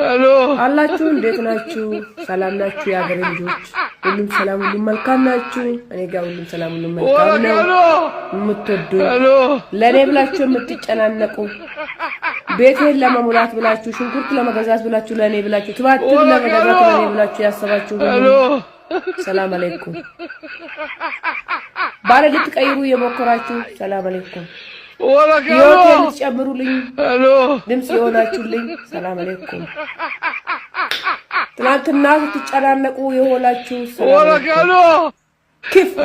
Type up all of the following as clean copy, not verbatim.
ሄሎ አላችሁ እንዴት ናችሁ? ሰላም ናችሁ? የአገሬ ልጆች ሁሉም ሰላም ሁሉም መልካም ናችሁ? እኔ ጋር ሁሉም ሰላም ሁሉም መልካም ነው። የምትወዱ ለኔ ብላችሁ የምትጨናነቁ ቤቴን ለመሙላት ብላችሁ ሽንኩርት ለመገዛት ብላችሁ ለኔ ብላችሁ ትባትል ለመገዛት ለኔ ብላችሁ ያሰባችሁ ሁሉ ሰላም አለይኩም። ባለ ልትቀይሩ የሞከራችሁ ሰላም አለይኩም። ህይወቴን ልትጨምሩልኝ ድምጽ የሆናችሁልኝ ሰላም አለይኩም። ትናንትና ስትጨናነቁ የሆናችሁ ሰላም አለይኩም። ክፍ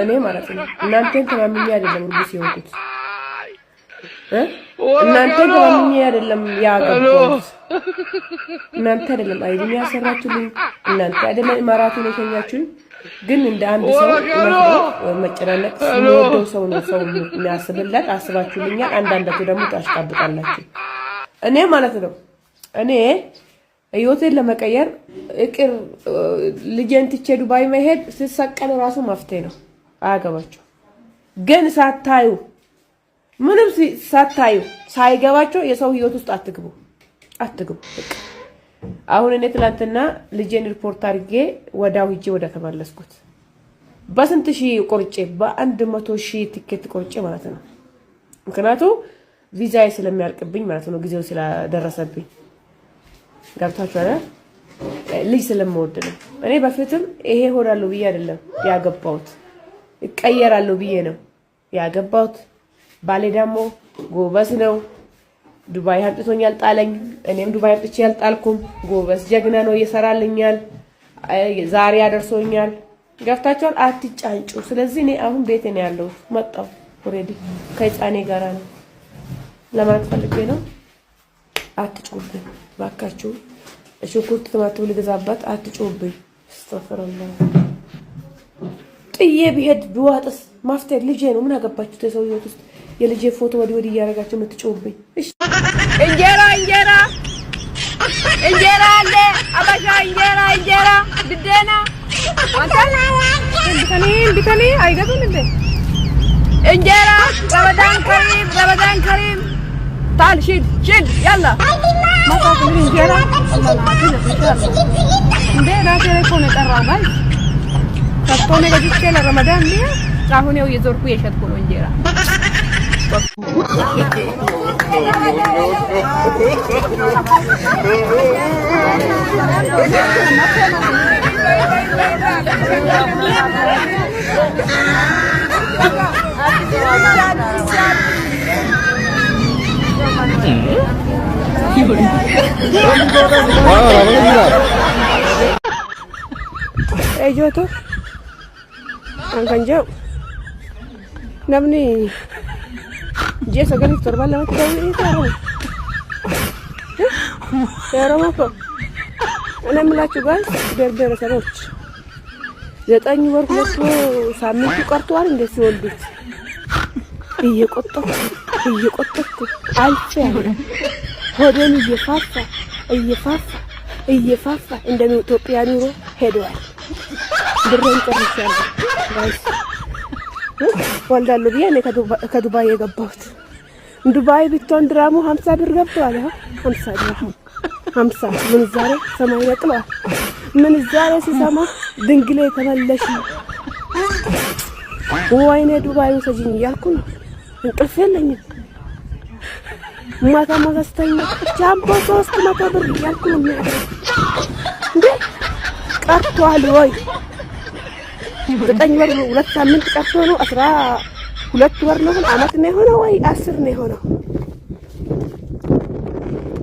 እኔ ማለት ነው እናንተን ተማምኜ አይደለም ርጉስ የሆንኩት እናንተን ተማምኜ አይደለም ያገባሁት እናንተ አይደለም አይዲን ያሰራችሁልኝ እናንተ አይደለም ኢማራቱን የሸኛችሁኝ ግን እንደ አንድ ሰው መጨናነቅ የሚወደው ሰው ነው ሰው የሚያስብለት አስባችሁልኛል። አንዳንዳችሁ ደግሞ ታሽቃብጣላችሁ። እኔ ማለት ነው እኔ ህይወቴን ለመቀየር እቅር ልጄን ትቼ ዱባይ መሄድ ሲሰቀል ራሱ መፍትሄ ነው። አያገባችሁ ግን ሳታዩ ምንም ሳታዩ ሳይገባቸው የሰው ህይወት ውስጥ አትግቡ። አሁን እኔ ትላንትና ልጄን ሪፖርት አድርጌ ወዳው ሂጄ ወደ ተመለስኩት በስንት ሺህ ቆርጬ በ100,000 ቲኬት ቆርጬ ማለት ነው። ምክንያቱም ቪዛዬ ስለሚያልቅብኝ ማለት ነው ጊዜው ስለደረሰብኝ ገብታችኋል። ልጅ ስለምወድ ነው። እኔ በፊትም ይሄ ሆናለሁ ብዬ አይደለም ያገባሁት ይቀየራለሁ ብዬ ነው ያገባሁት። ባሌ ደግሞ ጎበዝ ነው። ዱባይ አምጥቶኛል ጣለኝ። እኔም ዱባይ አምጥቼ ያልጣልኩም ጎበዝ ጀግና ነው ይሰራልኛል። ዛሬ ያደርሶኛል። ገብታችኋል። አትጫንጩ። ስለዚህ እኔ አሁን ቤቴ ነው ያለው መጣው ኦሬዲ ከጫኔ ጋራ ነው ለማለት ፈልጌ ነው። አትጩብኝ ባካችሁ። ሽንኩርት ተማትብል ገዛባት አትጩብኝ። አስተፈረላህ ጥዬ ቢሄድ ቢዋጥስ ማፍተር ልጄ ነው። ምን አገባችሁ? ተሰው ህይወት ውስጥ የልጄ ፎቶ ወዲ ያረጋችሁ የምትጮብኝ። እሺ እንጀራ አለ አባሻ እንጀራ ብደና ቢተኔ አይገቱም እንዴ እንጀራ ረመዳን ከሪም تعال شيل يلا ما تاكل انجيرا الله العافيه ان شاء الله እንዴ ራሴ ላይ ሆነ ቀራው ጋር ከቶኔ ገዝቼ ለረመዳን ነው አሁን ያው የዞርኩ የሸጥኩ ነው እንጀራ Ejo tuh angkan jauh namni dia segan terbang lewat jauh ini sekarang sekarang apa ana melacu guys ber seroch ዘጠኝ ወር ሁለት ሳምንት ቀርቷል እንደዚህ ወልዱት እየቆጠኩ አልፈ ሆዴን እየፋፋ እንደ ኢትዮጵያ ኑሮ ሄዷል። ብሬን ጨርሻለሁ ጋይስ ወልዳለሁ ብዬ እኔ ከዱባይ የገባሁት ዱባይ ብትሆን ድራሙ 50 ብር ገብቷል። 50 ድራም 50 ምን ዛሬ ሰማይ ነቅሏል። ምን ዛሬ ሲሰማ ድንግሌ ተመለሽ ወይኔ ዱባዩ ሰጂኝ እያልኩ ነው። እንቅልፍ የለኝም። ማታ ማስተኛ ጃምቦ 300 ብር እያልኩ ነው የሚያደርግ እንዴ ቀርቷል ወይ 9 ወር 2 ሳምንት ቀርቶ ነው 12 ወር ነው አመት ነው የሆነው ወይ 10 ነው የሆነው።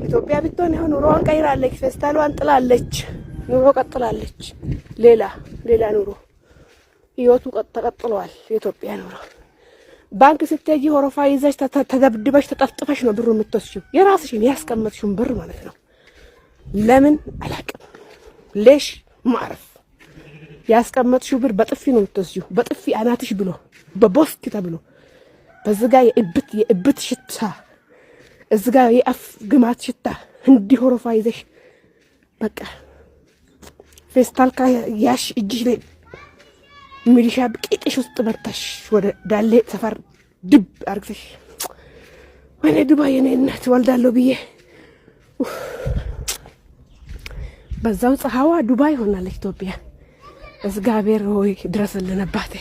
ኢትዮጵያ ብትሆን ይሆን ኑሮዋን ቀይራለች። ፌስታሏን ጥላለች። ኑሮ ቀጥላለች። ሌላ ኑሮ ህይወቱ ተቀጥሏል። የኢትዮጵያ ኑሮ ባንክ ስትሄጂ ሆሮፋ ይዘሽ ተደብድበሽ ተጠፍጥፈሽ ነው ብሩ የምትወስጂው። የራስሽን ያስቀመጥሽውን ብር ማለት ነው። ለምን አላውቅም። ለሽ ማረፍ ያስቀመጥሽው ብር በጥፊ ነው የምትወስጂው። በጥፊ አናትሽ ብሎ በቦስክ ተብሎ በዝጋ የእብት ሽታ እዝጋ የአፍ ግማት ሽታ እንዲህ ሆሮፋ ይዘሽ በቃ ፌስታል ያሽ እጅሽ ላይ ሚሊሻ በቂጥሽ ውስጥ መታሽ ወደ ዳሌ ሰፈር ድብ አርግተሽ ወኔ ዱባይ የኔ እናት ወልዳለሁ ብዬ በዛው ፀሐዋ ዱባይ ሆናለች ኢትዮጵያ። እግዚአብሔር ሆይ ድረስልን አባቴ።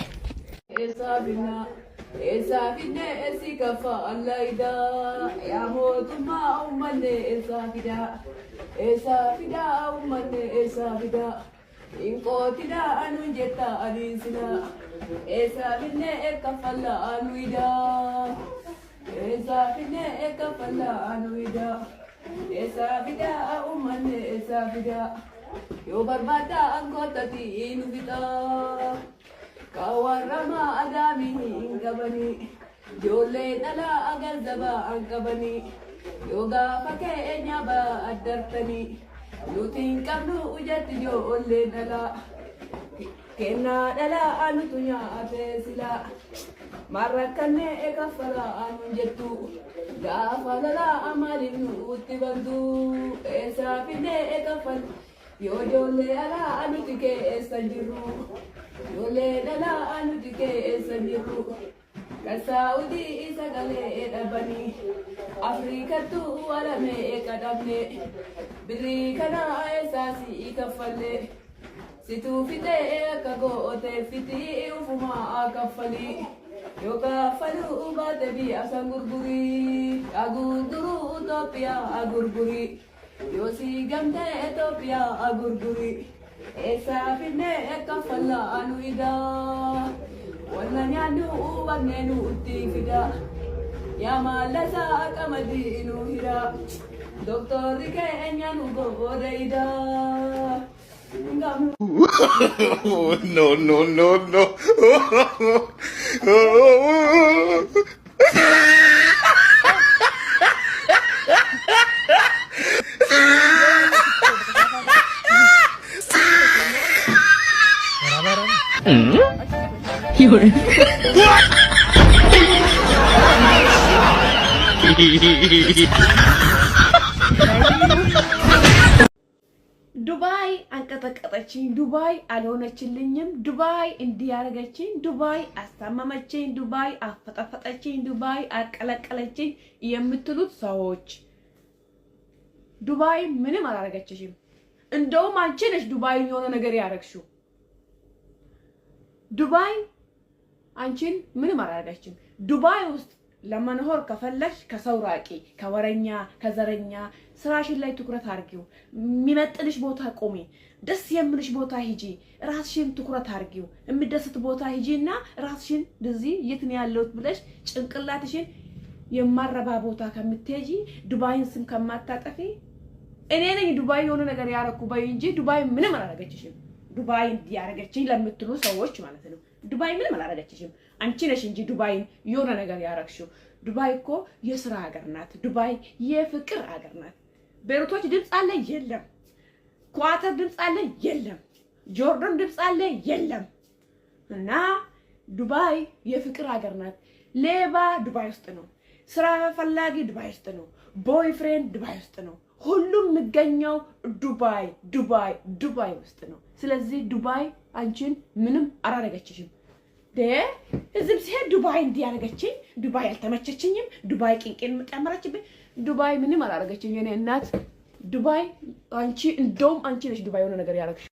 ኤሳፊነ ኤሲከፋ አላይዳ ያሞቱማ ኡመኔ ኤሳፊዳ ኤሳፊዳ ኡመኔ ኤሳፊዳ ኢንቆቲዳ አኑንጀታ አዲስና ኤሳፊነ ኤከፈላ አኑይዳ ኤሳፊነ ኤከፈላ አኑይዳ ኤሳፊዳ ኡመኔ ኤሳፊዳ ዮበርባዳ አንቆተቲ ኢኑቢጣ kawarama adami ingabani jolle dala agar daba angabani yoga pake nyaba adartani lutin kabnu ujat jolle dala kena dala anutunya atesila marakane ekafala anjetu gafala amalinu utibandu esa pinde ekafal yo jolle ala anutike esanjiru Yole dala anu dike esaniru kasaudi isagale edabani Afrika tu alame ekadamne biri kana esasi ikafale situ fite ekago ote fiti ufuma akafali yoga falu ubate bi asangurguri agurduru utopia agurguri yosi gamte etopia agurguri Esa fine ekafala anuida wananyanu wanenu utifida ya malasa kamadinu hira doktor ke enyanu goreida no ዱባይ አንቀጠቀጠችኝ፣ ዱባይ አልሆነችልኝም፣ ዱባይ እንዲያረገችኝ፣ ዱባይ አስታመመችኝ፣ ዱባይ አፈጠፈጠችኝ፣ ዱባይ አቀለቀለችኝ የምትሉት ሰዎች ዱባይ ምንም አላረገችሽም። እንደውም አንቺ ነሽ ዱባይ የሆነ ነገር ያረግሽው። ዱባይ አንቺን ምንም አላረገችም። ዱባይ ውስጥ ለመኖር ከፈለሽ ከሰው ራቂ፣ ከወረኛ ከዘረኛ ስራሽን ላይ ትኩረት አርጊው። የሚመጥልሽ ቦታ ቆሚ፣ ደስ የሚልሽ ቦታ ሂጂ፣ ራስሽን ትኩረት አርጊው። የሚደስት ቦታ ሂጂና ራስሽን እንደዚህ የት ነው ያለሁት ብለሽ ጭንቅላትሽን የማረባ ቦታ ከምትሄጂ ዱባይን ስም ከማታጠፊ እኔ ነኝ ዱባይ የሆነ ነገር ያረኩ በይ እንጂ ዱባይ ምንም አላረገችሽም። ዱባይ እንዲያረገችኝ ለምትሉ ሰዎች ማለት ነው። ዱባይ ምንም አላረገችሽም። አንቺ ነሽ እንጂ ዱባይን የሆነ ነገር ያረግሽው። ዱባይ እኮ የስራ ሀገር ናት። ዱባይ የፍቅር ሀገር ናት። ቤሩቶች ድምፅ አለ የለም። ኳተር ድምፅ አለ የለም። ጆርዳን ድምፅ አለ የለም። እና ዱባይ የፍቅር ሀገር ናት። ሌባ ዱባይ ውስጥ ነው። ስራ ፈላጊ ዱባይ ውስጥ ነው። ቦይፍሬንድ ዱባይ ውስጥ ነው። ሁሉም የሚገኘው ዱባይ ዱባይ ዱባይ ውስጥ ነው። ስለዚህ ዱባይ አንቺን ምንም አላረገችሽም። እዚህም ሲሄድ ዱባይ እንዲያረገችኝ፣ ዱባይ አልተመቸችኝም፣ ዱባይ ቂንቄን መጨመረችብኝ። ዱባይ ምንም አላረገችኝ የኔ እናት። ዱባይ አንቺ እንደውም አንቺ ነሽ ዱባይ የሆነ ነገር ያረግሽ።